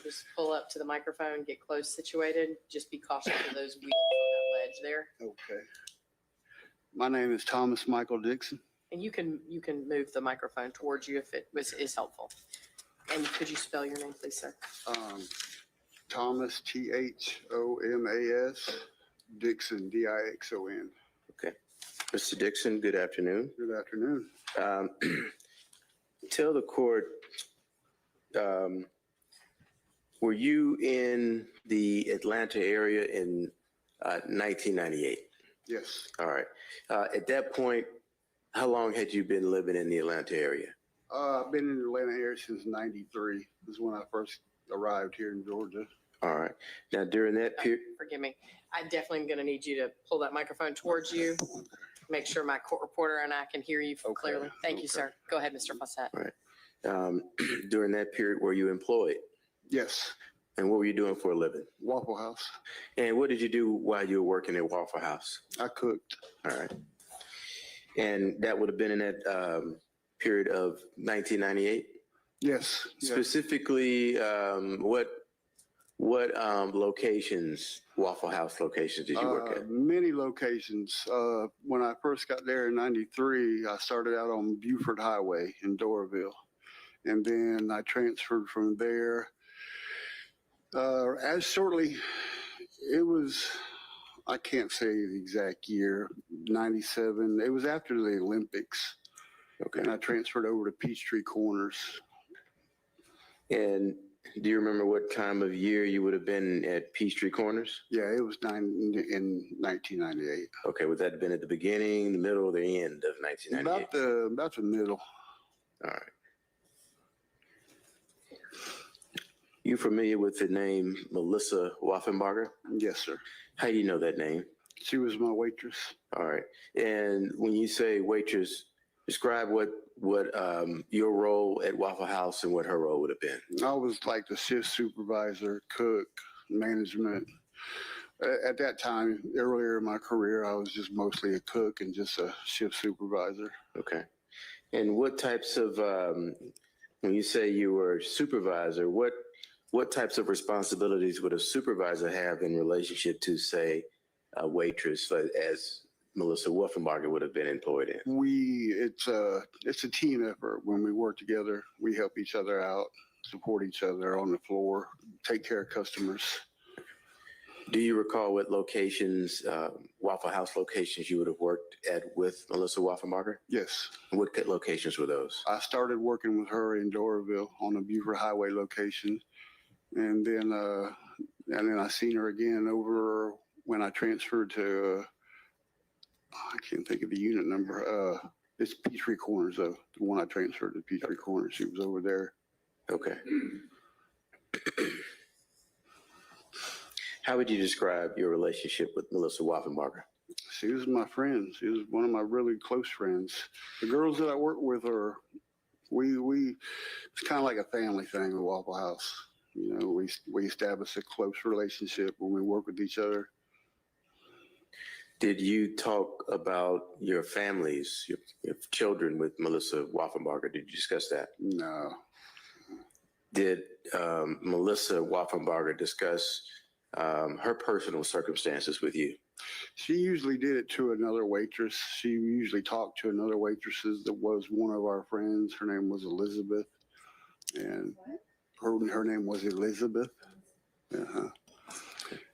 Just pull up to the microphone, get close situated. Just be cautious of those wheels on that ledge there. Okay. My name is Thomas Michael Dixon. And you can move the microphone towards you if it is helpful. And could you spell your name, please, sir? Thomas, Thomas, Dixon, Dixon. Okay. Mr. Dixon, good afternoon. Good afternoon. Tell the court, were you in the Atlanta area in 1998? Yes. All right. At that point, how long had you been living in the Atlanta area? I've been in the Atlanta area since '93. This is when I first arrived here in Georgia. All right. Now, during that period. Forgive me. I definitely am going to need you to pull that microphone towards you. Make sure my court reporter and I can hear you clearly. Thank you, sir. Go ahead, Mr. Fossett. All right. During that period, were you employed? Yes. And what were you doing for a living? Waffle House. And what did you do while you were working at Waffle House? I cooked. All right. And that would have been in that period of 1998? Yes. Specifically, what locations, Waffle House locations, did you work at? Many locations. When I first got there in '93, I started out on Buford Highway in Doraville. And then I transferred from there. It was, I can't say the exact year, '97. It was after the Olympics. Okay. And I transferred over to Peachtree Corners. And do you remember what time of year you would have been at Peachtree Corners? Yeah, it was in 1998. Okay, would that have been at the beginning, the middle, or the end of 1998? About the middle. All right. You familiar with the name Melissa Wolfenbarger? Yes, sir. How do you know that name? She was my waitress. All right. And when you say waitress, describe what your role at Waffle House and what her role would have been. I was like the shift supervisor, cook, management. At that time, earlier in my career, I was just mostly a cook and just a shift supervisor. Okay. And what types of, when you say you were a supervisor, what types of responsibilities would a supervisor have in relationship to, say, a waitress, as Melissa Wolfenbarger would have been employed in? It's a team effort. When we work together, we help each other out, support each other on the floor, take care of customers. Do you recall what locations, Waffle House locations, you would have worked at with Melissa Wolfenbarger? Yes. What locations were those? I started working with her in Doraville on the Buford Highway location, and then I seen her again over when I transferred to. I can't think of the unit number. It's Peachtree Corners, though. The one I transferred to Peachtree Corners. She was over there. Okay. How would you describe your relationship with Melissa Wolfenbarger? She was my friend. She was one of my really close friends. The girls that I work with it's kind of like a family thing at Waffle House. You know, we establish a close relationship when we work with each other. Did you talk about your families, your children with Melissa Wolfenbarger? Did you discuss that? No. Did Melissa Wolfenbarger discuss her personal circumstances with you? She usually did it to another waitress. She usually talked to another waitress that was one of our friends. Her name was Elizabeth. And her name was Elizabeth. Uh-huh.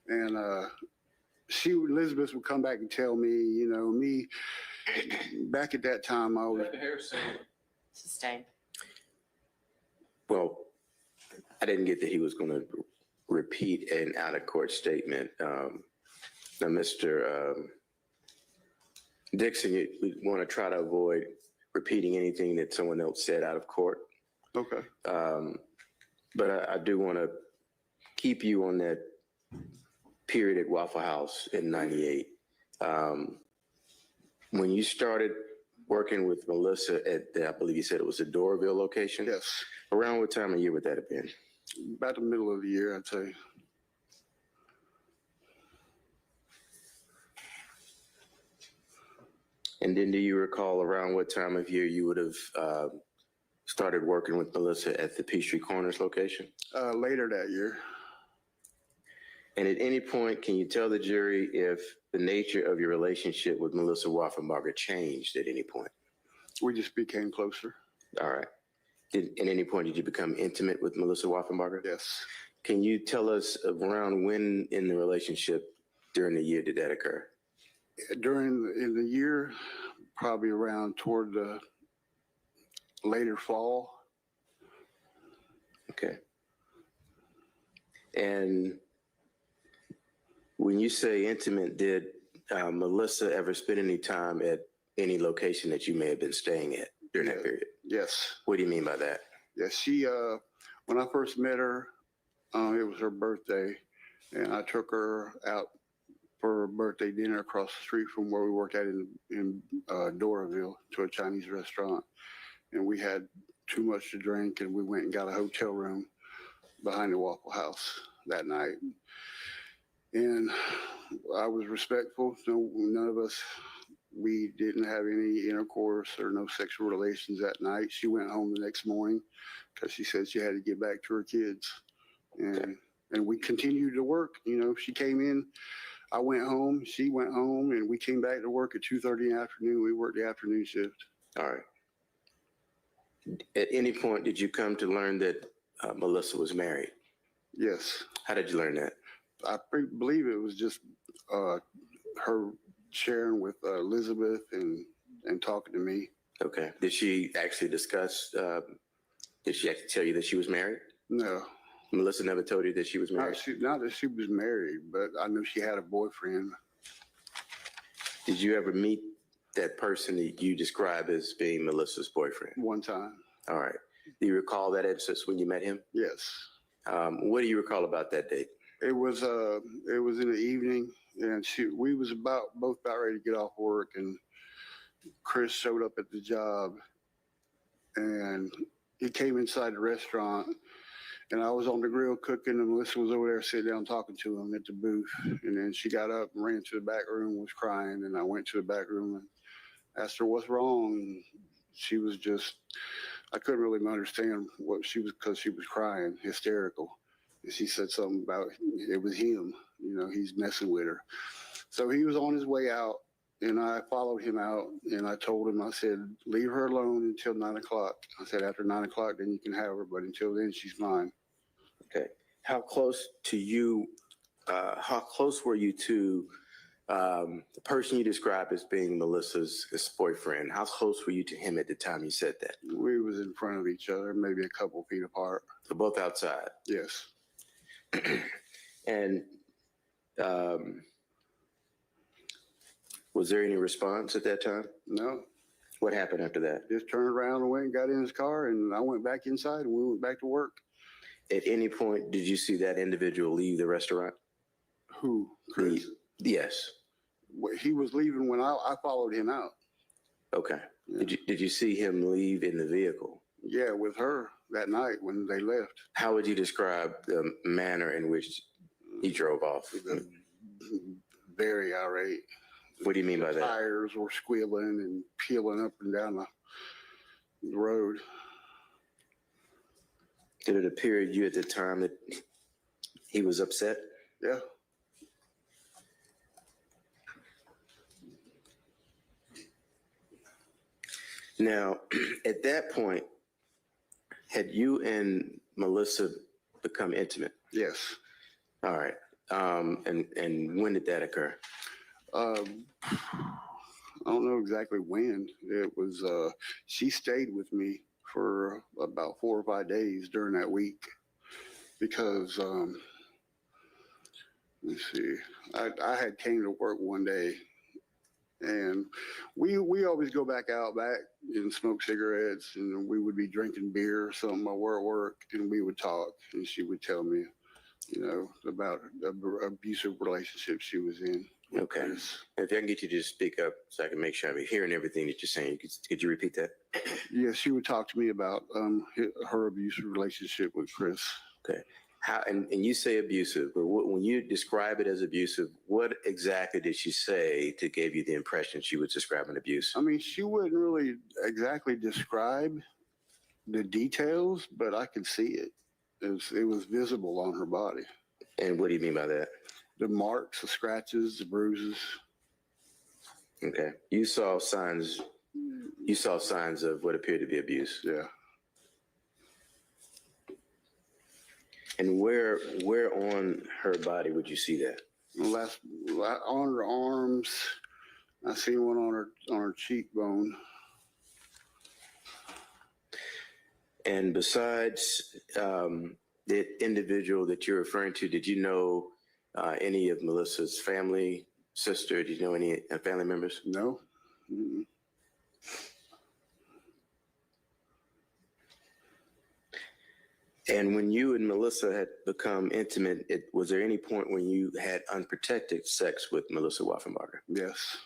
And Elizabeth would come back and tell me, back at that time, I was. Sustained. Well, I didn't get that he was going to repeat an out-of-court statement. Now, Mr. Dixon, we want to try to avoid repeating anything that someone else said out of court. Okay. But I do want to keep you on that period at Waffle House in '98. When you started working with Melissa at, I believe you said it was the Doraville location? Yes. Around what time of year would that have been? About the middle of the year, I'd say. And then do you recall around what time of year you would have started working with Melissa at the Peachtree Corners location? Later that year. And at any point, can you tell the jury if the nature of your relationship with Melissa Wolfenbarger changed at any point? We just became closer. All right. At any point, did you become intimate with Melissa Wolfenbarger? Yes. Can you tell us around when in the relationship during the year did that occur? In the year, probably around toward the later fall. Okay. And when you say intimate, did Melissa ever spend any time at any location that you may have been staying at during that period? Yes. What do you mean by that? Yes. She, when I first met her, it was her birthday, and I took her out for her birthday dinner across the street from where we worked at in Doraville to a Chinese restaurant. And we had too much to drink, and we went and got a hotel room behind the Waffle House that night. And I was respectful. No, none of us, we didn't have any intercourse or no sexual relations that night. She went home the next morning because she said she had to get back to her kids. And we continued to work. You know, she came in, I went home, she went home, and we came back to work at 2:30 in the afternoon. We worked the afternoon shift. All right. At any point, did you come to learn that Melissa was married? Yes. How did you learn that? I believe it was just her sharing with Elizabeth and talking to me. Okay. Did she actually discuss, did she actually tell you that she was married? No. Melissa never told you that she was married? Not that she was married, but I knew she had a boyfriend. Did you ever meet that person that you describe as being Melissa's boyfriend? One time. All right. Do you recall that instance when you met him? Yes. What do you recall about that date? It was in the evening, and we was both about ready to get off work, and Chris showed up at the job, and he came inside the restaurant, and I was on the grill cooking, and Melissa was over there sitting down talking to him at the booth, and then she got up and ran to the back room, was crying, and I went to the back room and asked her what's wrong, and she was just, I couldn't really understand what she was, because she was crying, hysterical. And she said something about it was him, you know, he's messing with her. So he was on his way out, and I followed him out, and I told him, I said, leave her alone until 9 o'clock. I said, after 9 o'clock, then you can have her, but until then, she's mine. Okay. How close were you to the person you described as being Melissa's boyfriend? How close were you to him at the time you said that? We was in front of each other, maybe a couple feet apart. So both outside? Yes. And was there any response at that time? No. What happened after that? Just turned around and went and got in his car, and I went back inside, and we went back to work. At any point, did you see that individual leave the restaurant? Who? Chris? Yes. He was leaving when I followed him out. Okay. Yeah. Did you see him leave in the vehicle? Yeah, with her that night when they left. How would you describe the manner in which he drove off? Very irate. What do you mean by that? Tires were squealing and peeling up and down the road. Did it appear to you at the time that he was upset? Yeah. Now, at that point, had you and Melissa become intimate? Yes. All right. And when did that occur? I don't know exactly when. It was, she stayed with me for about 4 or 5 days during that week because, let's see, I had came to work one day, and we always go back and smoke cigarettes, and we would be drinking beer or something while we're at work, and we would talk, and she would tell me, you know, about the abusive relationship she was in. Okay. If I can get you to just speak up so I can make sure I'm hearing everything that you're saying. Could you repeat that? Yeah, she would talk to me about her abusive relationship with Chris. Okay. How and you say abusive, but when you describe it as abusive, what exactly did she say to give you the impression she was describing abuse? I mean, she wouldn't really exactly describe the details, but I could see it. It was visible on her body. And what do you mean by that? The marks, the scratches, the bruises. Okay. You saw signs of what appeared to be abuse. Yeah. And where on her body would you see that? On her arms, I seen one on her cheekbone. And besides the individual that you're referring to, did you know any of Melissa's family, sister? Did you know any family members? No. Mm-mm. And when you and Melissa had become intimate, was there any point when you had unprotected sex with Melissa Wolfenbarger? Yes.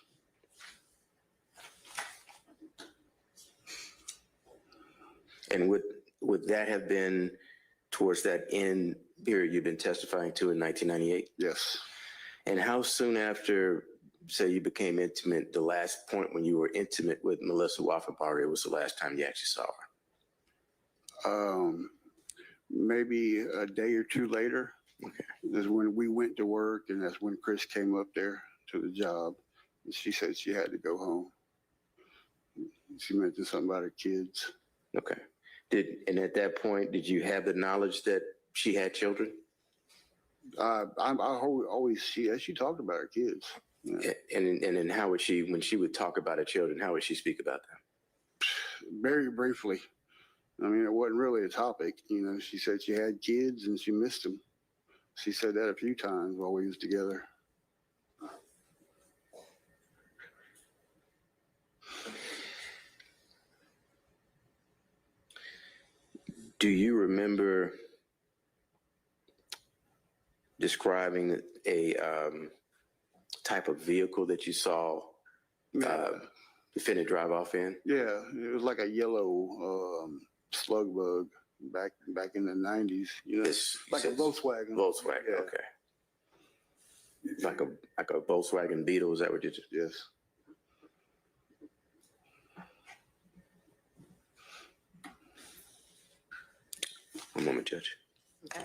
And would that have been towards that end period you've been testifying to in 1998? Yes. And how soon after, say, you became intimate, the last point when you were intimate with Melissa Wolfenbarger was the last time you actually saw her? Maybe a day or two later. Okay. Is when we went to work, and that's when Chris came up there to the job. And she said she had to go home. She mentioned something about her kids. Okay. And at that point, did you have the knowledge that she had children? I always she talked about her kids. Yeah. And then how would she, when she would talk about her children, how would she speak about them? Very briefly. I mean, it wasn't really a topic. You know, she said she had kids and she missed them. She said that a few times while we was together. Do you remember describing a type of vehicle that you saw defendant drive off in? Yeah, it was like a yellow slug bug back in the 90s. You know, like a Volkswagen. Volkswagen, Yeah. okay. Like a Volkswagen Beetle, is that what you just? Yes. One moment, Judge. Okay.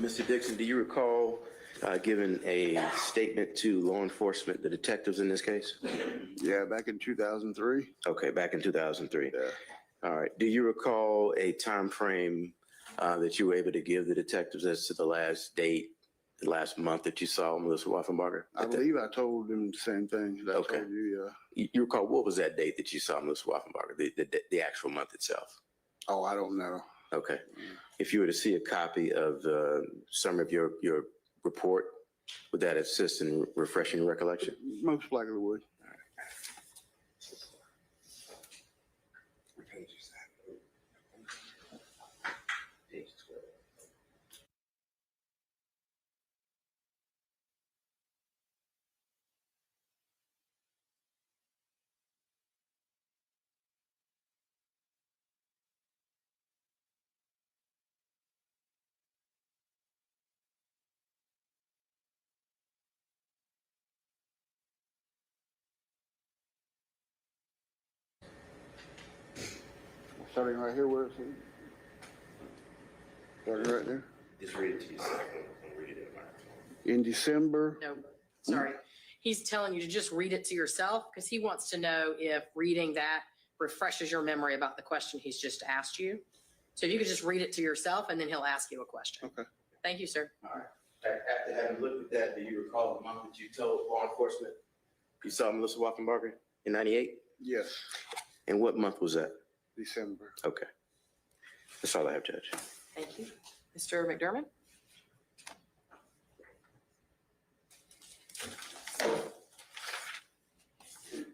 Mr. Dixon, do you recall giving a statement to law enforcement, the detectives in this case? Yeah, back in 2003. Okay, back in 2003. Yeah. All right. Do you recall a time frame that you were able to give the detectives as to the last date, the last month that you saw Melissa Wolfenbarger? I believe I told them the same thing that Okay. I told you, yeah. You recall, what was that date that you saw Melissa Wolfenbarger, the actual month itself? Oh, I don't know. Okay. If you were to see a copy of some of your report, would that assist in refreshing recollection? Most likely would. Starting right here, where it's starting right there. Just read it to yourself. Read it In December. No, sorry. He's telling you to just read it to yourself because he wants to know if reading that refreshes your memory about the question he's just asked you. So if you could just read it to yourself and then he'll ask you a question. Okay. Thank you, sir. All right. After having looked at that, do you recall the month that you told law enforcement you saw Melissa Wolfenbarger in 98? Yes, And what month was that? December. Okay. That's all I have, Judge. Thank you. Mr. McDermott?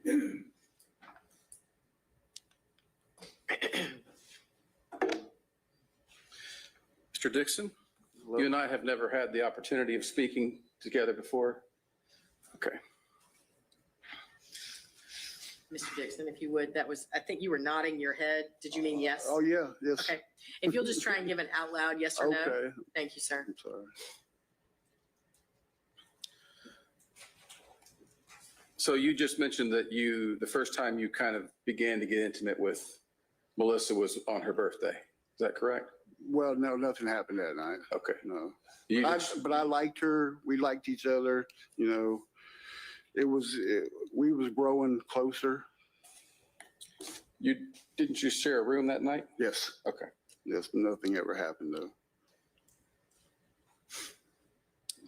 Mr. Dixon, Hello? you and I have never had the opportunity of speaking together before. Okay. Mr. Dixon, if you would, that was, I think you were nodding your head. Did you mean yes? Oh, yeah, yes. Okay. If you'll just try and give an out loud yes or no. Okay, Thank you, sir. I'm sorry. So you just mentioned that the first time you kind of began to get intimate with Melissa was on her birthday. Is that correct? Well, no, nothing happened that night. Okay. No. You But I liked her. We liked each other. You know, we was growing closer. didn't you share a room that night? Yes. Okay. Yes. Nothing ever happened though.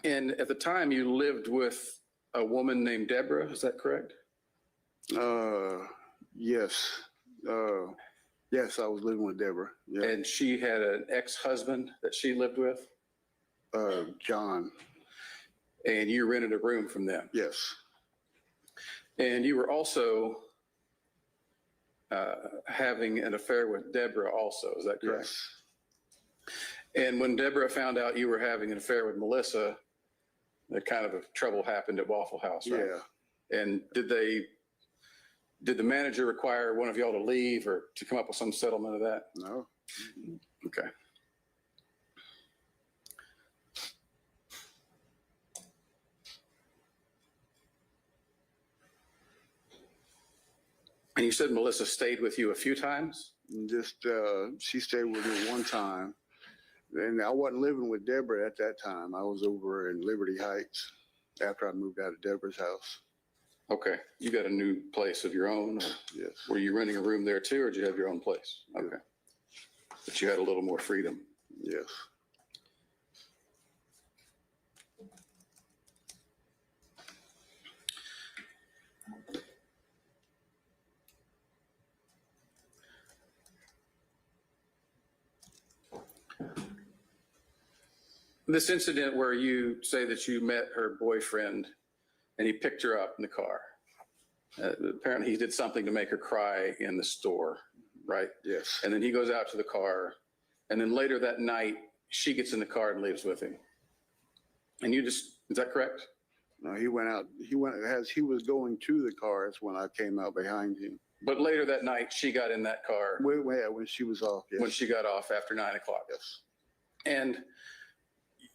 And at the time you lived with a woman named Deborah, is that correct? Yes. Yes, I was living with Deborah. Yeah. And she had an ex-husband that she lived with, John. and you rented a room from them. Yes. And you were also having an affair with Deborah also, is that correct? Yes. And when Deborah found out you were having an affair with Melissa, that kind of trouble happened at Waffle House, right? Yeah. And did the manager require one of y'all to leave or to come up with some settlement of that? No. Okay. And you said Melissa stayed with you a few times? Just she stayed with me one time, and I wasn't living with Deborah at that time. I was over in Liberty Heights after I moved out of Deborah's house. Okay. You got a new place of your own? Yes. Were you renting a room there too, or did you have your own place? Yeah. Okay. But you had a little more freedom. Yes. This incident where you say that you met her boyfriend and he picked her up in the car. Apparently he did something to make her cry in the store, right? Yes. And then he goes out to the car, and then later that night, she gets in the car and leaves with him. And is that correct? No, he went out. As he was going to the car, that's when I came out behind him. But later that night, she got in that car When she was off. Yes. when she got off after 9 o'clock. Yes. And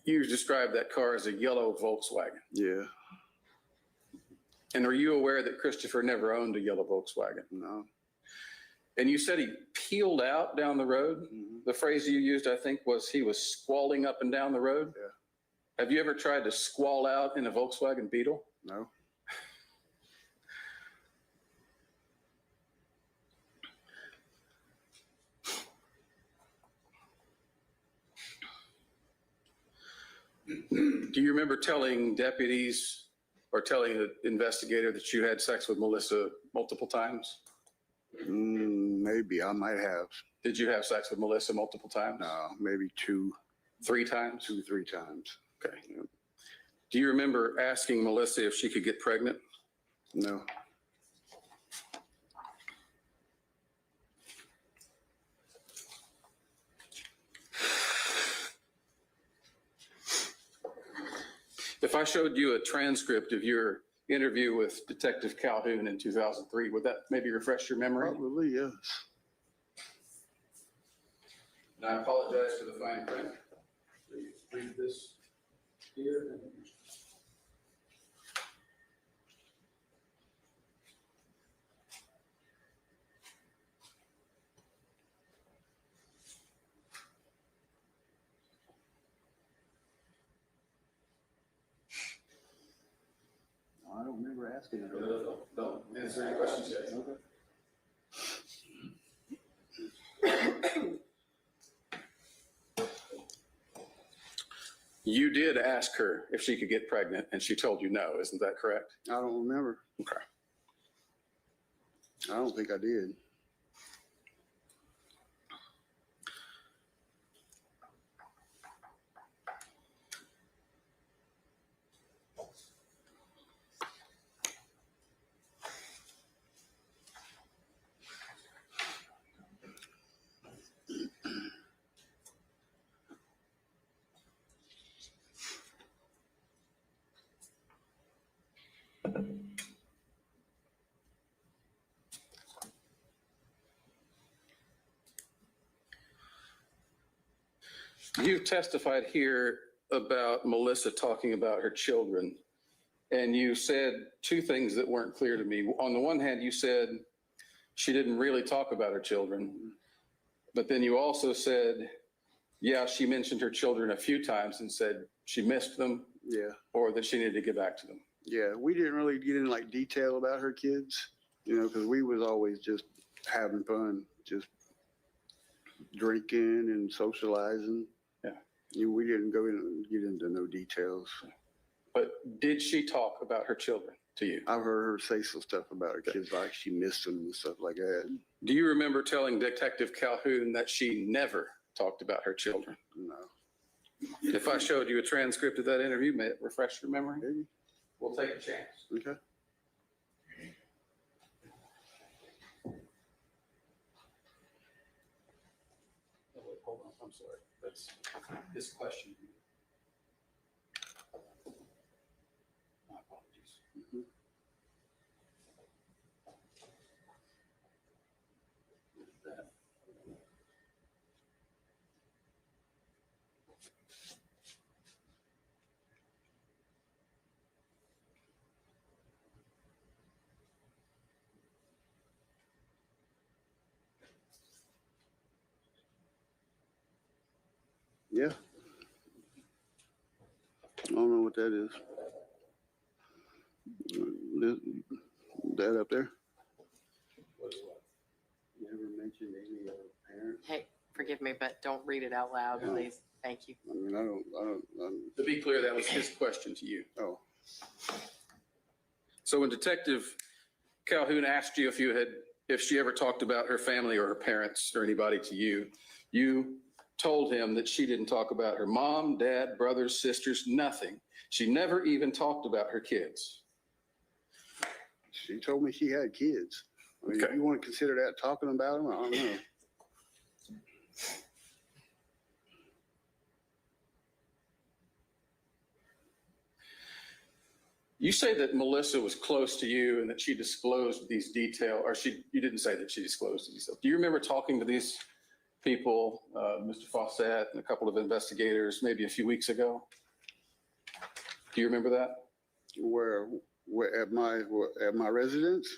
you described that car as a yellow Volkswagen. Yeah. And are you aware that Christopher never owned a yellow Volkswagen? No. And you said he peeled out down the road. Mm-hmm. The phrase you used, I think, was he was squalling up and down the road. Yeah. Have you ever tried to squall out in a Volkswagen Beetle? No. Do you remember telling deputies or telling the investigator that you had sex with Melissa multiple times? Maybe I might have. Did you have sex with Melissa multiple times? No, maybe 3 times? 2-3 times. Okay. Yeah. Do you remember asking Melissa if she could get pregnant? No. If I showed you a transcript of your interview with Detective Calhoun in 2003, would that maybe refresh your memory? Probably, yes. And I apologize for the fine print. Please read this here. I don't remember asking her. Don't answer any questions yet. Okay. You did ask her if she could get pregnant, and she told you no. Isn't that correct? I don't remember. Okay. I don't think I did. You've testified here about Melissa talking about her children, and you said two things that weren't clear to me. On the one hand, you said she didn't really talk about her children, but then you also said, yeah, she mentioned her children a few times and said she missed them Yeah. or that she needed to get back to them. Yeah. We didn't really get in like detail about her kids, you know, because we was always just having fun, just drinking and socializing. Yeah. We didn't go in and get into no details. But did she talk about her children to you? I've heard her say some stuff about her kids, like she missed them and stuff like that. Do you remember telling Detective Calhoun that she never talked about her children? No. If I showed you a transcript of that interview, may it refresh your memory? Maybe. We'll take a chance. Okay. Oh, wait, hold on, I'm sorry. That's his question. My apologies. Mhm. That. Yeah. I don't know what that is. That up there? What is what? Never mentioned any parents. Hey, forgive me, but don't read it out loud, No. please. Thank you. I mean, I don't, To be clear, that was his question to you. oh, So when Detective Calhoun asked you if she ever talked about her family or her parents or anybody to you, you told him that she didn't talk about her mom, dad, brothers, sisters, nothing. She never even talked about her kids. she told me she had kids. I mean, if Okay. you want to consider that talking about them, I don't know. You say that Melissa was close to you and that she disclosed these details, or you didn't say that she disclosed these details. Do you remember talking to these people, Mr. Fawcett and a couple of investigators, maybe a few weeks ago? Do you remember that? Where at my residence?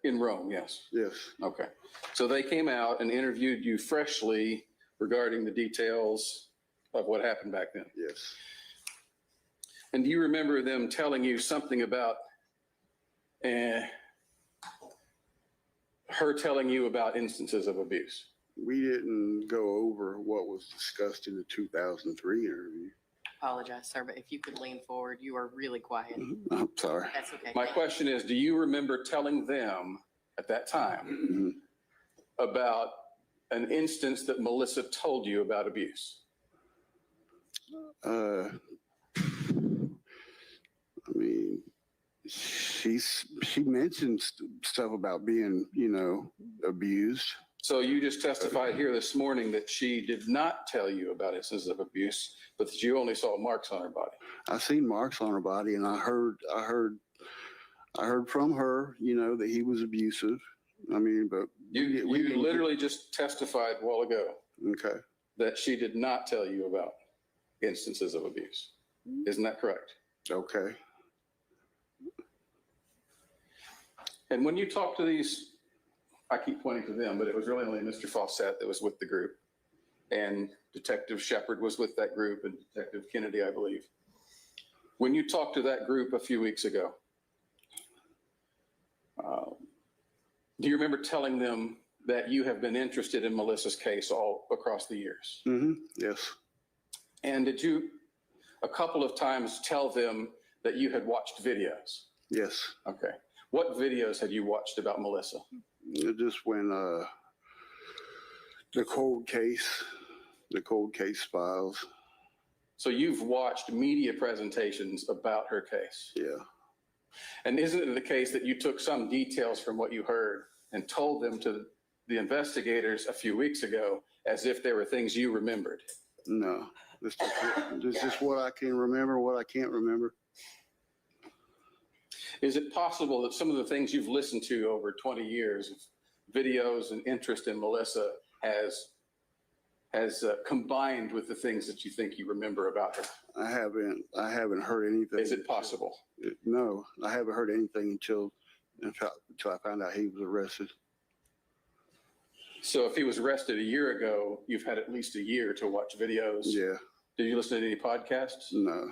In Rome, yes. Yes. Okay. So they came out and interviewed you freshly regarding the details of what happened back then. Yes. And do you remember them telling you something about her telling you about instances of abuse? We didn't go over what was discussed in the 2003 interview. Apologize, sir, but if you could lean forward, you are really quiet. I'm sorry. That's okay. My question is, do you remember telling them at that time about an instance that Melissa told you about abuse? I mean, she mentioned stuff about being, abused. So you just testified here this morning that she did not tell you about instances of abuse, but that you only saw marks on her body. I seen marks on her body, and I heard from her, that he was abusive. I mean, but You literally just testified a while ago okay. that she did not tell you about instances of abuse. Isn't that correct? Okay. And when you talk to these, I keep pointing to them, but it was really only Mr. Fawcett that was with the group. And Detective Shepard was with that group, and Detective Kennedy, I believe. When you talked to that group a few weeks ago, do you remember telling them that you have been interested in Melissa's case all across the years? Mm-hmm. Yes. And did you a couple of times tell them that you had watched videos? Yes. Okay. What videos had you watched about Melissa? Just when the cold case files. So you've watched media presentations about her case. Yeah. And isn't it the case that you took some details from what you heard and told them to the investigators a few weeks ago as if they were things you remembered? No. This is just what I can remember, what I can't remember. Is it possible that some of the things you've listened to over 20 years of videos and interest in Melissa has has combined with the things that you think you remember about her? I haven't heard anything. Is it possible? No, I haven't heard anything until I found out he was arrested. So if he was arrested a year ago, you've had at least a year to watch videos. Yeah, Did you listen to any podcasts? no.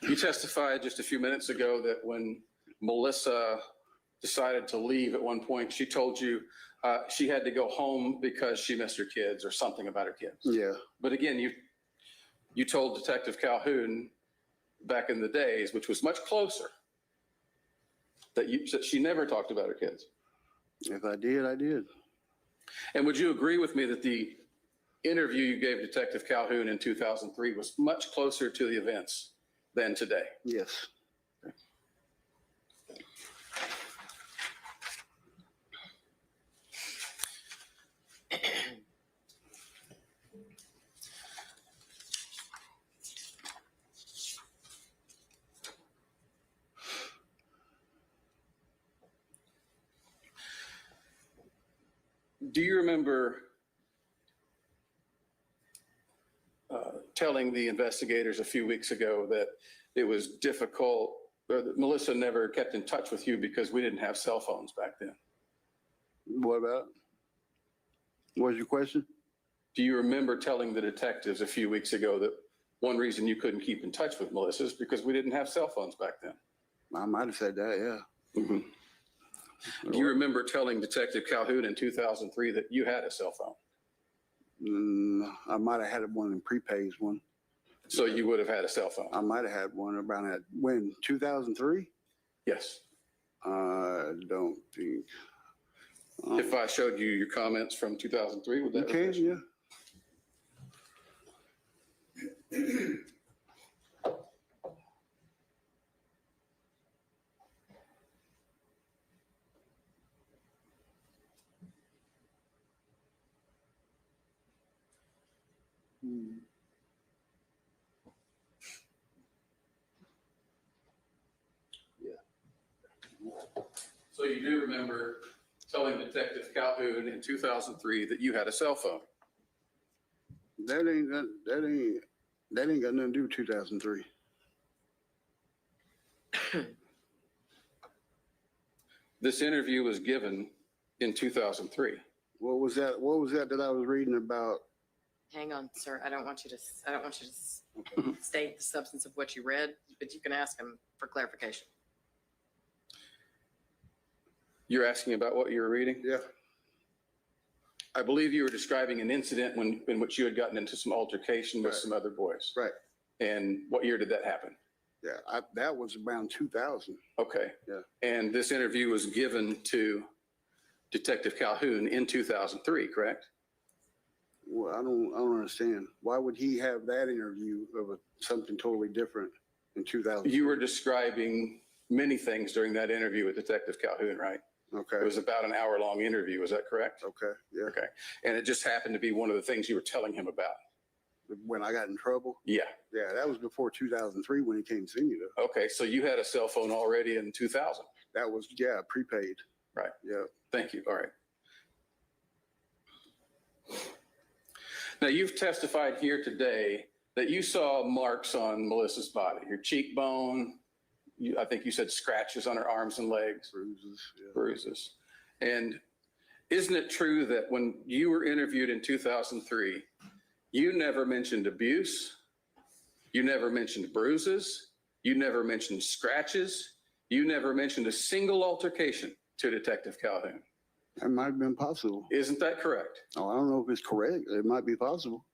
You testified just a few minutes ago that when Melissa decided to leave at one point, she told you she had to go home because she missed her kids or something about her kids. Yeah, But again, you told Detective Calhoun back in the days, which was much closer, that she never talked about her kids. if I did, I did. And would you agree with me that the interview you gave Detective Calhoun in 2003 was much closer to the events than today? Yes. Do you remember telling the investigators a few weeks ago that it was difficult, or that Melissa never kept in touch with you because we didn't have cell phones back then? What about? What was your question? Do you remember telling the detectives a few weeks ago that one reason you couldn't keep in touch with Melissa is because we didn't have cell phones back then? I might have said that, yeah. Mm-hmm. Do you remember telling Detective Calhoun in 2003 that you had a cell phone? I might have had one in prepaid one. So you would have had a cell phone? I might have had one around that, when, 2003? Yes. I don't think. If I showed you your comments from 2003, would that? You can, refresh you? yeah. So you do remember telling Detective Calhoun in 2003 that you had a cell phone? That ain't got nothing to do with 2003. This interview was given in 2003. What was that? What was that I was reading about? Hang on, sir. I don't want you to state the substance of what you read, but you can ask him for clarification. You're asking about what you were reading? Yeah. I believe you were describing an incident in which you had gotten into some altercation with Right. some other boys. Right. And what year did that happen? Yeah. That was around 2000. Okay. Yeah. And this interview was given to Detective Calhoun in 2003, correct? Well, I don't understand. Why would he have that interview of something totally different in 2000? You were describing many things during that interview with Detective Calhoun, right? Okay. It was about an hour-long interview. Is that correct? Okay. Yeah. Okay. And it just happened to be one of the things you were telling him about. When I got in trouble. Yeah. Yeah. That was before 2003 when he came to see me though. Okay. So you had a cell phone already in 2000. That was, yeah, prepaid. Right. Yeah. Thank you. All right. Now, you've testified here today that you saw marks on Melissa's body, your cheekbone. I think you said scratches on her arms and legs. Bruises. Yeah. Bruises. And isn't it true that when you were interviewed in 2003, you never mentioned abuse, you never mentioned bruises, you never mentioned scratches, you never mentioned a single altercation to Detective Calhoun? That might have been possible. Isn't that correct? Oh, I don't know if it's correct. It might be possible.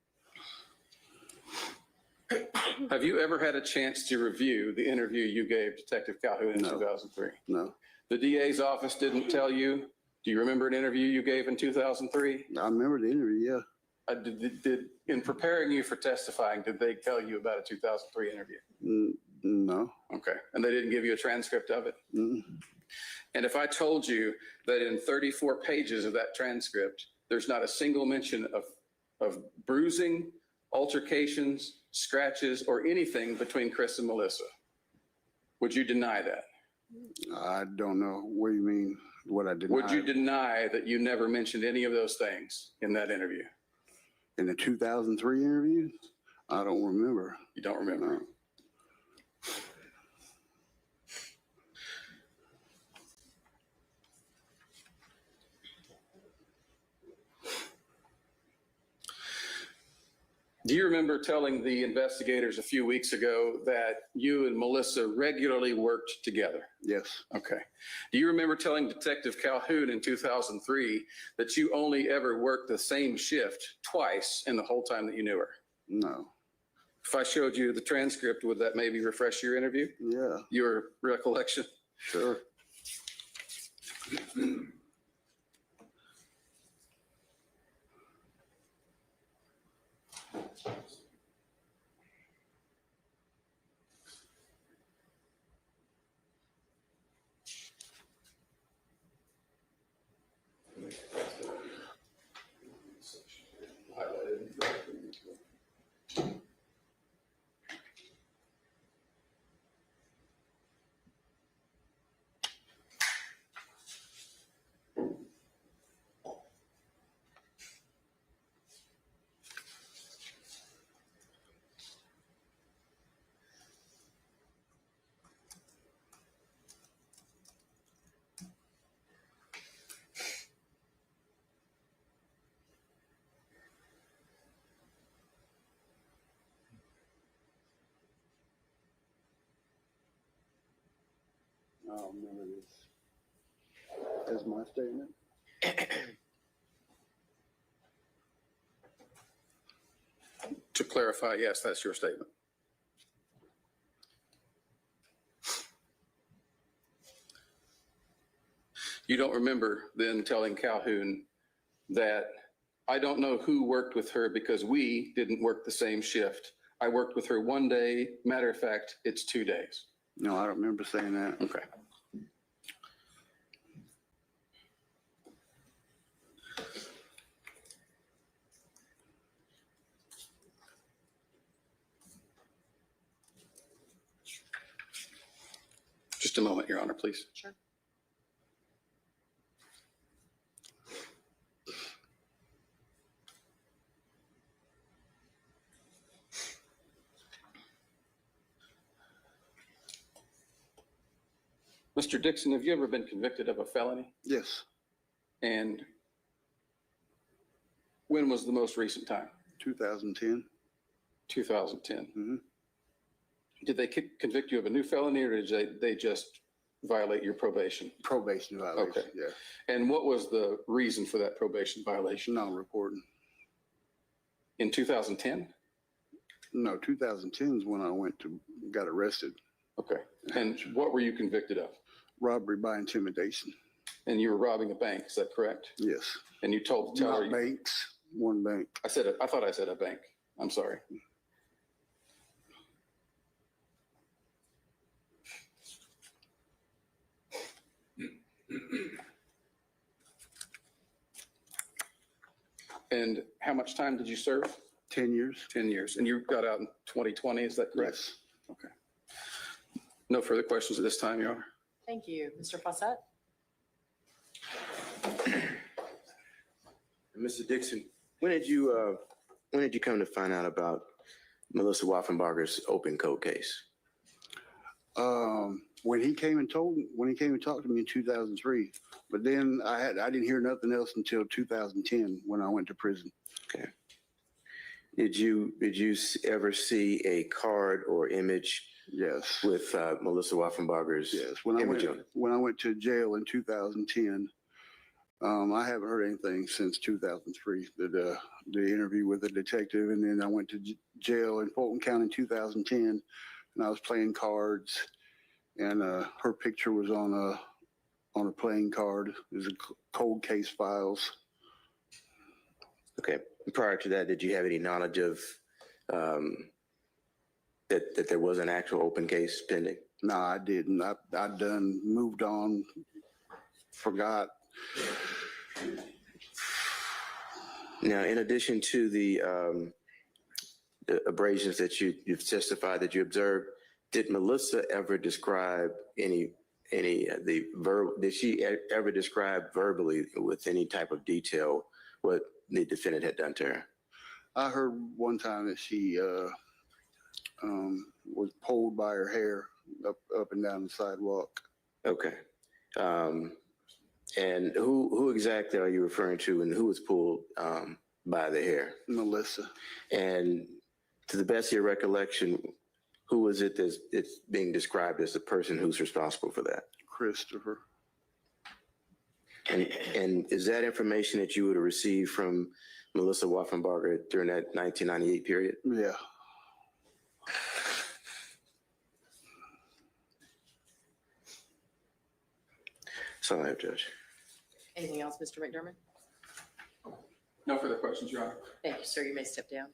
Have you ever had a chance to review the interview you gave Detective Calhoun in No. 2003? No. The DA's office didn't tell you? Do you remember an interview you gave in 2003? I remember the interview. Yeah. In preparing you for testifying, did they tell you about a 2003 interview? No. Okay. And they didn't give you a transcript of it? Mm. And if I told you that in 34 pages of that transcript, there's not a single mention of bruising, altercations, scratches, or anything between Chris and Melissa, would you deny that? I don't know. What do you mean? What I did? Would you deny that you never mentioned any of those things in that interview? In the 2003 interview? I don't remember. You don't remember? No. Do you remember telling the investigators a few weeks ago that you and Melissa regularly worked together? Yes. Okay. Do you remember telling Detective Calhoun in 2003 that you only ever worked the same shift twice in the whole time that you knew her? No. If I showed you the transcript, would that maybe refresh your interview, Yeah. your recollection? Sure. I'll remember this as my statement. To clarify, yes, that's your statement. You don't remember then telling Calhoun that I don't know who worked with her because we didn't work the same shift. I worked with her one day. Matter of fact, it's 2 days. No, I don't remember saying that. Okay. Just a moment, Your Honor, please. Sure. Mr. Dixon, have you ever been convicted of a felony? Yes. And when was the most recent time? 2010. 2010. Mm-hmm. Did they convict you of a new felony, or did they just violate your probation? Probation violation. Okay. Yeah. And what was the reason for that probation violation? Non-reporting. In 2010? No, 2010 is when I got arrested. Okay. And what were you convicted of? Robbery by intimidation. And you were robbing a bank, is that correct? Yes. And you told the teller. Not banks. One bank. I thought I said a bank. I'm sorry. And how much time did you serve? 10 years. 10 years. And you got out in 2020, is that correct? Yes. Okay. No further questions at this time, Your Honor. Thank you. Mr. Fawcett? Mr. Dixon, when did you come to find out about Melissa Wolfenbarger's open cold case? When he came and talked to me in 2003, but then I didn't hear nothing else until 2010 when I went to prison. Okay. Did you ever see a card or image? Yes. With Melissa Wolfenbarger's Yes. image on it? When I went to jail in 2010, I haven't heard anything since 2003. The interview with the detective, and then I went to jail in Fulton County in 2010, and I was playing cards, and her picture was on a playing card. It was a cold case files. Okay. Prior to that, did you have any knowledge of that there was an actual open case pending? No, I didn't. I moved on forgot. Now, in addition to the abrasions that you've testified that you observed, did Melissa ever describe did she ever describe verbally with any type of detail what the defendant had done to her? I heard one time that she was pulled by her hair up and down the sidewalk. Okay. And who exactly are you referring to, and who was pulled by the hair? Melissa. And to the best of your recollection, who was it that's it's being described as the person who's responsible for that? Christopher. And is that information that you would have received from Melissa Wolfenbarger during that 1998 period? Yeah. That's all I have, Judge. Anything else, Mr. McDermott? No further questions, Your Honor. Thank you, sir. You may step down.